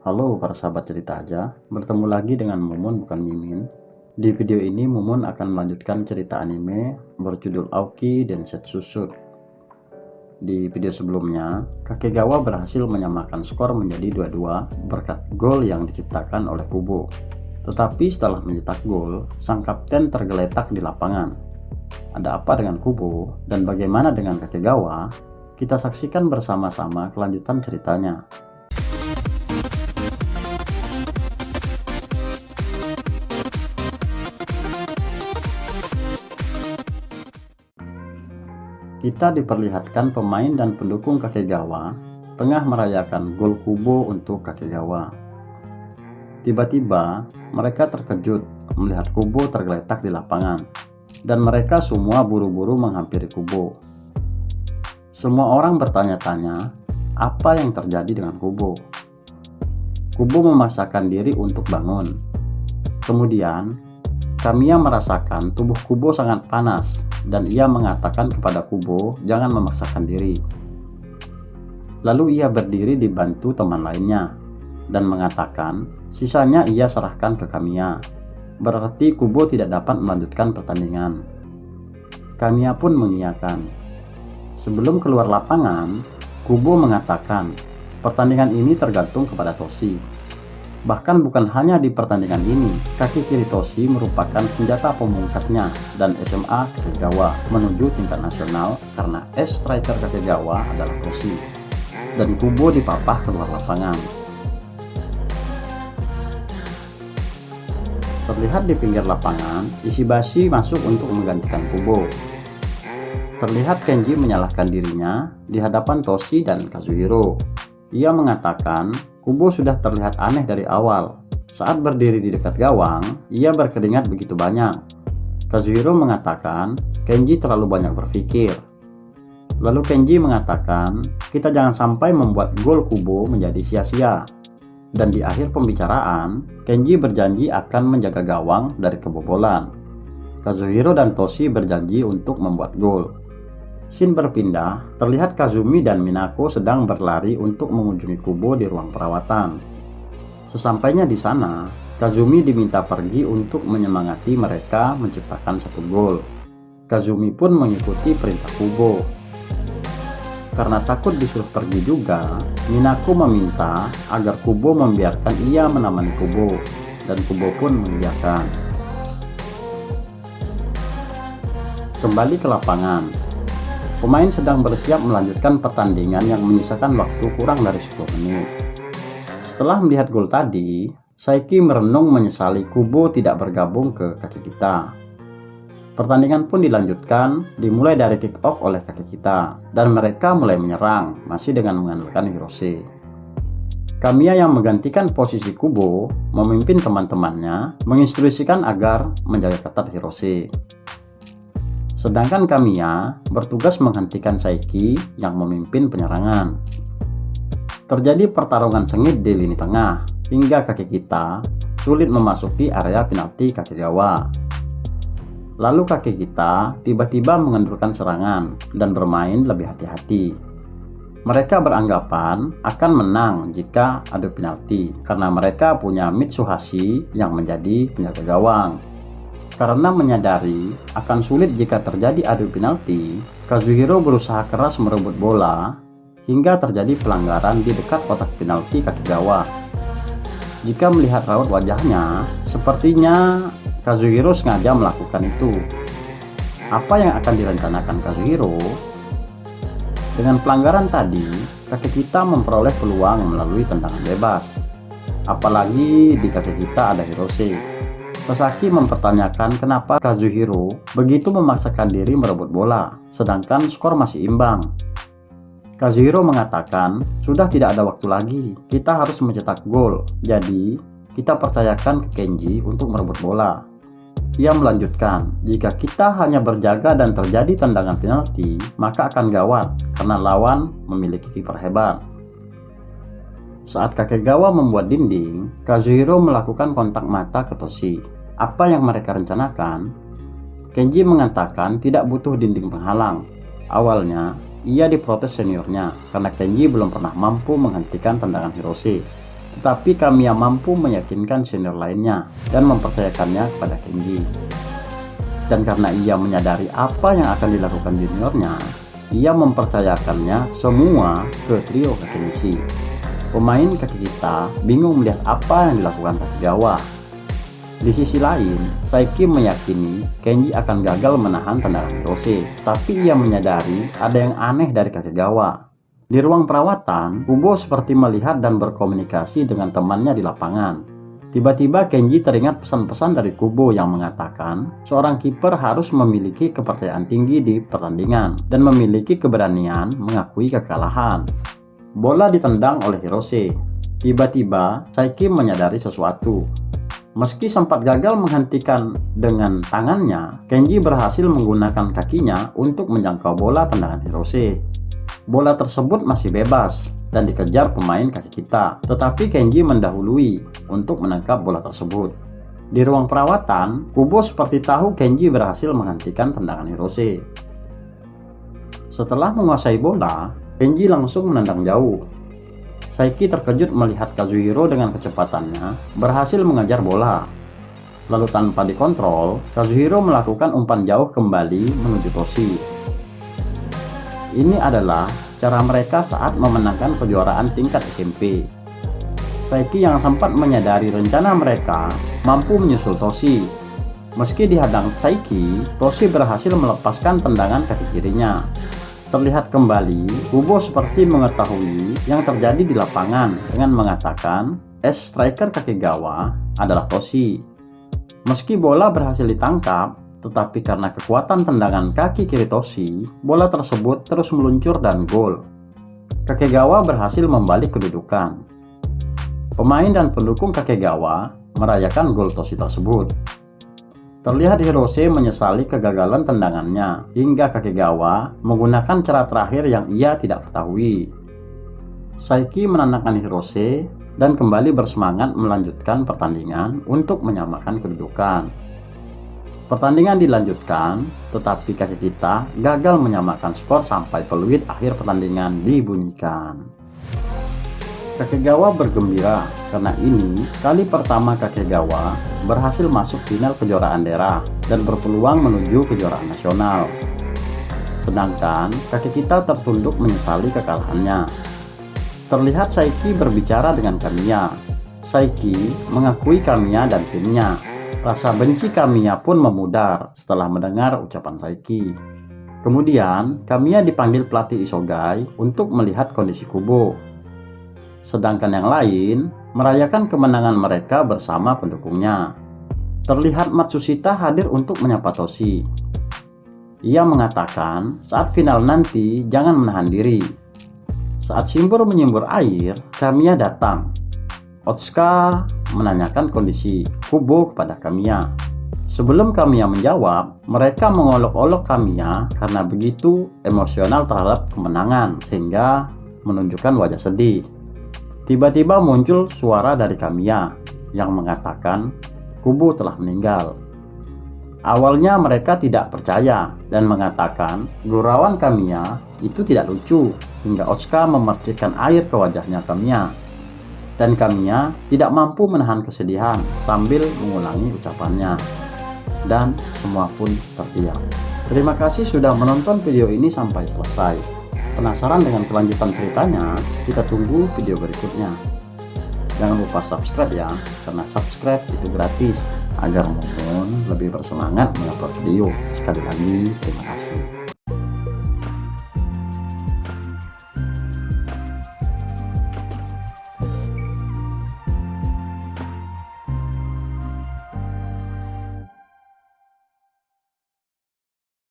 Halo para sahabat cerita aja, bertemu lagi dengan Mumun bukan Mimin. Di video ini Mumun akan melanjutkan cerita anime berjudul Aoki Densetsu. Di video sebelumnya, Kakegawa berhasil menyamakan skor menjadi 2-2 berkat gol yang diciptakan oleh Kubo. Tetapi setelah mencetak gol, sang kapten tergeletak di lapangan. Ada apa dengan Kubo dan bagaimana dengan Kakegawa? Kita saksikan bersama-sama kelanjutan ceritanya. Kita diperlihatkan pemain dan pendukung Kakegawa tengah merayakan gol Kubo untuk Kakegawa. Tiba-tiba, mereka terkejut melihat Kubo tergeletak di lapangan, dan mereka semua buru-buru menghampiri Kubo. Semua orang bertanya-tanya apa yang terjadi dengan Kubo. Kubo memaksakan diri untuk bangun. Kemudian, Kamiya merasakan tubuh Kubo sangat panas, dan ia mengatakan kepada Kubo jangan memaksakan diri. Lalu ia berdiri dibantu teman lainnya dan mengatakan sisanya ia serahkan ke Kamiya. Berarti Kubo tidak dapat melanjutkan pertandingan. Kamiya pun mengiyakan. Sebelum keluar lapangan, Kubo mengatakan pertandingan ini tergantung kepada Toshi. Bahkan bukan hanya di pertandingan ini, kaki kiri Toshi merupakan senjata pemungkasnya dan SMA Kakegawa menuju tingkat nasional karena striker Kakegawa adalah Toshi. Dan Kubo dipapah keluar lapangan. Terlihat di pinggir lapangan, Ishibashi masuk untuk menggantikan Kubo. Terlihat Kenji menyalahkan dirinya di hadapan Toshi dan Kazuhiro. Ia mengatakan Kubo sudah terlihat aneh dari awal. Saat berdiri di dekat gawang, ia berkeringat begitu banyak. Kazuhiro mengatakan Kenji terlalu banyak berpikir. Lalu Kenji mengatakan kita jangan sampai membuat gol Kubo menjadi sia-sia. Dan di akhir pembicaraan, Kenji berjanji akan menjaga gawang dari kebobolan. Kazuhiro dan Toshi berjanji untuk membuat gol. Scene berpindah, terlihat Kazumi dan Minako sedang berlari untuk mengunjungi Kubo di ruang perawatan. Sesampainya di sana, Kazumi diminta pergi untuk menyemangati mereka menciptakan satu gol. Kazumi pun mengikuti perintah Kubo. Karena takut disuruh pergi juga, Minako meminta agar Kubo membiarkan ia menemani Kubo, dan Kubo pun mengiyakan. Kembali ke lapangan. Pemain sedang bersiap melanjutkan pertandingan yang menyisakan waktu kurang dari 10 menit. Setelah melihat gol tadi, Saiki merenung menyesali Kubo tidak bergabung ke kaki kita. Pertandingan pun dilanjutkan, dimulai dari kick off oleh kaki kita, dan mereka mulai menyerang, masih dengan mengandalkan Hirose. Kamiya yang menggantikan posisi Kubo, memimpin teman-temannya, menginstruksikan agar menjaga ketat Hirose. Sedangkan Kamiya bertugas menghentikan Saiki yang memimpin penyerangan. Terjadi pertarungan sengit di lini tengah, hingga kaki kita sulit memasuki area penalti Kakegawa. Lalu kaki kita tiba-tiba mengendurkan serangan dan bermain lebih hati-hati. Mereka beranggapan akan menang jika adu penalti, karena mereka punya Mitsuhashi yang menjadi penjaga gawang. Karena menyadari akan sulit jika terjadi adu penalti, Kazuhiro berusaha keras merebut bola hingga terjadi pelanggaran di dekat kotak penalti Kakegawa. Jika melihat raut wajahnya, sepertinya Kazuhiro sengaja melakukan itu. Apa yang akan direncanakan Kazuhiro? Dengan pelanggaran tadi, kaki kita memperoleh peluang melalui tendangan bebas. Apalagi di kaki kita ada Hirose. Sasaki mempertanyakan kenapa Kazuhiro begitu memaksakan diri merebut bola, sedangkan skor masih imbang. Kazuhiro mengatakan, sudah tidak ada waktu lagi, kita harus mencetak gol, jadi kita percayakan ke Kenji untuk merebut bola. Ia melanjutkan, jika kita hanya berjaga dan terjadi tendangan penalti, maka akan gawat, karena lawan memiliki kiper hebat. Saat Kakegawa membuat dinding, Kazuhiro melakukan kontak mata ke Toshi. Apa yang mereka rencanakan? Kenji mengatakan tidak butuh dinding penghalang. Awalnya, ia diprotes seniornya karena Kenji belum pernah mampu menghentikan tendangan Hirose. Tetapi Kamiya mampu meyakinkan senior lainnya dan mempercayakannya kepada Kenji. Dan karena ia menyadari apa yang akan dilakukan juniornya, ia mempercayakannya semua ke trio Kakenishi. Pemain Kakekita bingung melihat apa yang dilakukan Takegawa. Di sisi lain, Saiki meyakini Kenji akan gagal menahan tendangan Hirose, tapi ia menyadari ada yang aneh dari Takegawa. Di ruang perawatan, Kubo seperti melihat dan berkomunikasi dengan temannya di lapangan. Tiba-tiba Kenji teringat pesan-pesan dari Kubo yang mengatakan seorang kiper harus memiliki kepercayaan tinggi di pertandingan dan memiliki keberanian mengakui kekalahan. Bola ditendang oleh Hirose. Tiba-tiba Saiki menyadari sesuatu. Meski sempat gagal menghentikan dengan tangannya, Kenji berhasil menggunakan kakinya untuk menjangkau bola tendangan Hirose. Bola tersebut masih bebas dan dikejar pemain Kakekita, tetapi Kenji mendahului untuk menangkap bola tersebut. Di ruang perawatan, Kubo seperti tahu Kenji berhasil menghentikan tendangan Hirose. Setelah menguasai bola, Kenji langsung menendang jauh. Saiki terkejut melihat Kazuhiro dengan kecepatannya berhasil mengejar bola. Lalu tanpa dikontrol, Kazuhiro melakukan umpan jauh kembali menuju Toshi. Ini adalah cara mereka saat memenangkan kejuaraan tingkat SMP. Saiki yang sempat menyadari rencana mereka mampu menyusul Toshi. Meski dihadang Saiki, Toshi berhasil melepaskan tendangan kaki kirinya. Terlihat kembali, Kubo seperti mengetahui yang terjadi di lapangan dengan mengatakan striker Kakegawa adalah Toshi. Meski bola berhasil ditangkap, tetapi karena kekuatan tendangan kaki kiri Toshi, bola tersebut terus meluncur dan gol. Kakegawa berhasil membalik kedudukan. Pemain dan pendukung Kakegawa merayakan gol Toshi tersebut. Terlihat Hirose menyesali kegagalan tendangannya, hingga Kakegawa menggunakan cara terakhir yang ia tidak ketahui. Saiki menenangkan Hirose dan kembali bersemangat melanjutkan pertandingan untuk menyamakan kedudukan. Pertandingan dilanjutkan, tetapi Kakekita gagal menyamakan skor sampai peluit akhir pertandingan dibunyikan. Kakegawa bergembira karena ini kali pertama Kakegawa berhasil masuk final kejuaraan daerah dan berpeluang menuju kejuaraan nasional. Sedangkan Kakekita tertunduk menyesali kekalahannya. Terlihat Saiki berbicara dengan Kamiya. Saiki mengakui Kamiya dan timnya. Rasa benci Kamiya pun memudar setelah mendengar ucapan Saiki. Kemudian, Kamiya dipanggil pelatih Isogai untuk melihat kondisi Kubo. Sedangkan yang lain merayakan kemenangan mereka bersama pendukungnya. Terlihat Matsushita hadir untuk menyapa Toshi. Ia mengatakan saat final nanti jangan menahan diri. Saat Shimbur menyimbur air, Kamiya datang. Otsuka menanyakan kondisi Kubo kepada Kamiya. Sebelum Kamiya menjawab, mereka mengolok-olok Kamiya karena begitu emosional terhadap kemenangan sehingga menunjukkan wajah sedih. Tiba-tiba muncul suara dari Kamiya yang mengatakan Kubo telah meninggal. Awalnya mereka tidak percaya dan mengatakan gurauan Kamiya itu tidak lucu, hingga Otsuka memercikkan air ke wajahnya Kamiya. Dan Kamiya tidak mampu menahan kesedihan sambil mengulangi ucapannya. Dan semua pun terdiam. Terima kasih sudah menonton video ini sampai selesai. Penasaran dengan kelanjutan ceritanya? Kita tunggu video berikutnya. Jangan lupa subscribe ya, karena subscribe itu gratis agar Mumun lebih bersemangat mengupload video. Sekali lagi terima kasih.